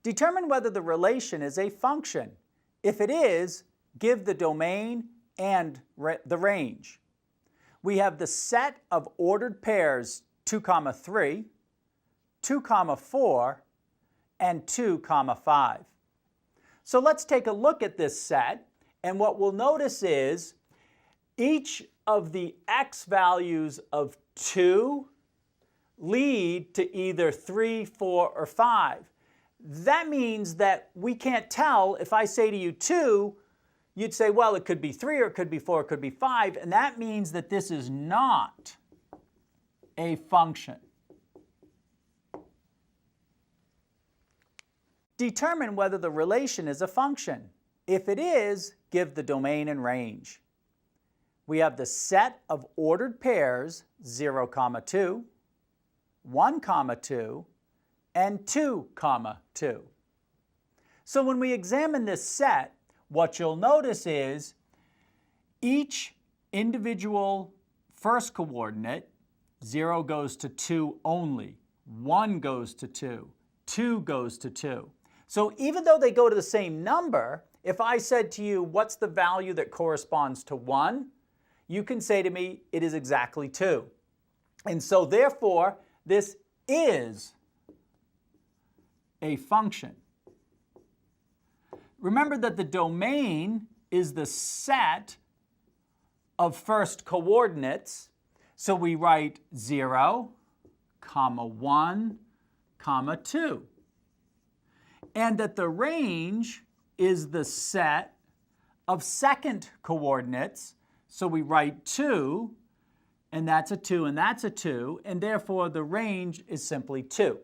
Determine whether the relation is a function. If it is, give the domain and the range. We have the set of ordered pairs 2, 3, 2, 4, and 2, 5. So let's take a look at this set, and what we'll notice is each of the x values of 2 lead to either 3, 4, or 5. That means that we can't tell. If I say to you 2, you'd say, well, it could be 3, or it could be 4, it could be 5, and that means that this is not a function. Determine whether the relation is a function. If it is, give the domain and range. We have the set of ordered pairs 0, 2, 1, 2, and 2, 2. So when we examine this set, what you'll notice is each individual first coordinate, 0 goes to 2 only, 1 goes to 2, 2 goes to 2. So even though they go to the same number, if I said to you, what's the value that corresponds to 1? You can say to me, it is exactly 2. And so therefore, this is a function. Remember that the domain is the set of first coordinates. So we write 0, 1, 2. And that the range is the set of second coordinates. So we write 2, and that's a 2, and that's a 2, and therefore the range is simply 2.